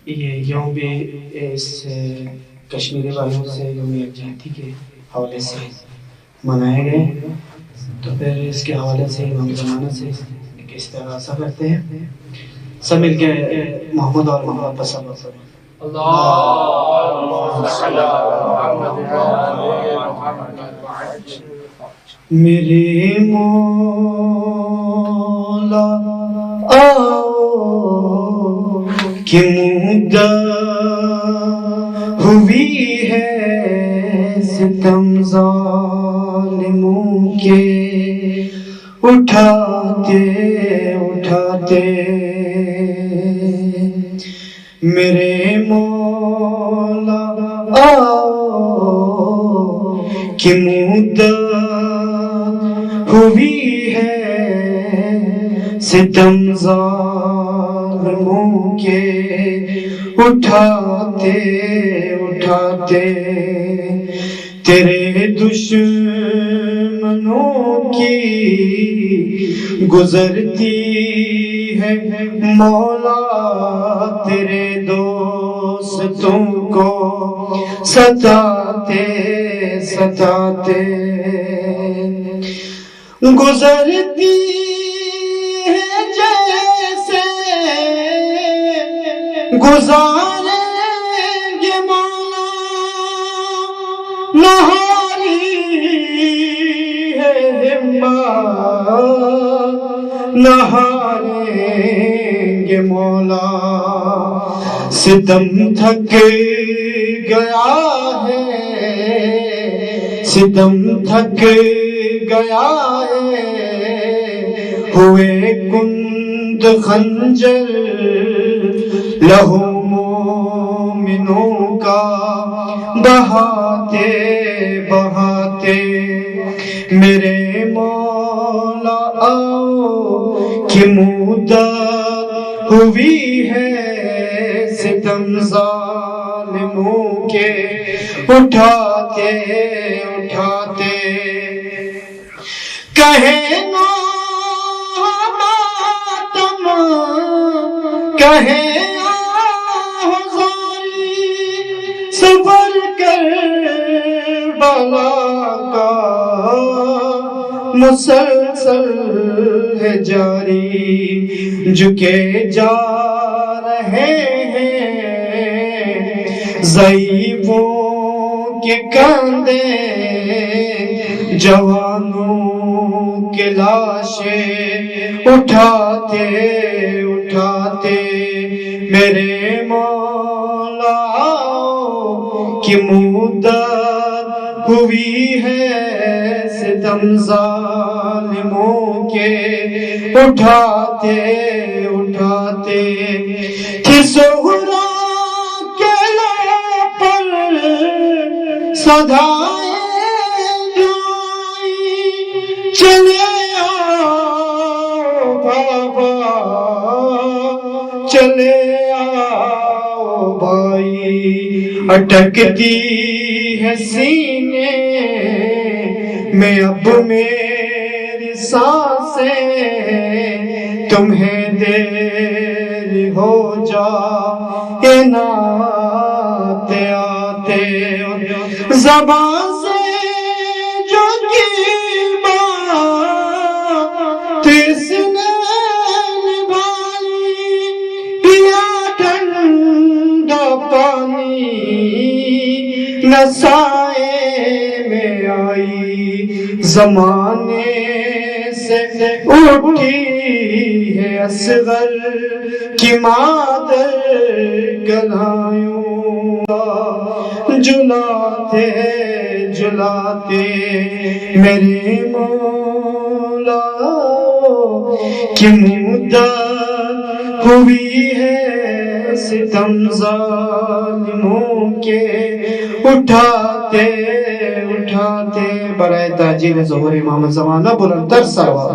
یہ یوم بھی اس کشمیری بھائیوں سے یوم یکجہتی کے حوالے سے منائے گئے، تو پھر اس کے حوالے سے امام زمانہ سے ایک استغاثہ کرتے ہیں. سب مل کے محمد اور محمد پر صلی اللہ اللہم صلی محمد میرے مولا آؤ کہ مدت ہوئی ہے ستم ظالموں کے اٹھاتے اٹھاتے. میرے مولا آؤ کہ مدت ہوئی ہے ستم ظالموں کے اٹھاتے اٹھاتے. تیرے دشمنوں کی گزرتی ہے مولا تیرے دوستوں کو ستاتے ستاتے. گزرتی ہے جیسے گزاریں گے مولا نہاری ہے ہمت نہاریں گے مولا. ستم تھک گیا ہے ستم تھک گیا ہے ہوئے کند خنجر لہو مومنوں کا بہاتے بہاتے. میرے مولا آؤ کہ مدت ہوئی ہے ستم ظالموں کے اٹھاتے اٹھاتے. کہے نا ماتم کہے آہزاری سفر کر بلا کا مسلسل ہے جاری. جھکے جا رہے ہیں ضعیفوں کے کندھے جوانوں کے لاشیں اٹھاتے اٹھاتے. میرے مولا کی مدت ہوئی ہے ستم ظالموں کے اٹھاتے اٹھاتے. تھی سغرا کے لب پر صدائے چلے آؤ بابا چلے آؤ بھائی. اٹکتی ہے سینے میں اب میری سانسیں تمہیں دیر ہو جائے نا آتے آتے. زبان سے جو کی بات اس نے نبھائی پیا ٹھنڈا پانی نہ سائے میں آئی. زمانے سے اٹھی ہے اصغر کی مادر گلایوں جلاتے جلاتے. میرے مولا کی مدت ہوئی ہے ستم ظالموں کے اٹھاتے اٹھاتے. برائے تاجیل ظہور امام زمانہ بلند تر سلوات.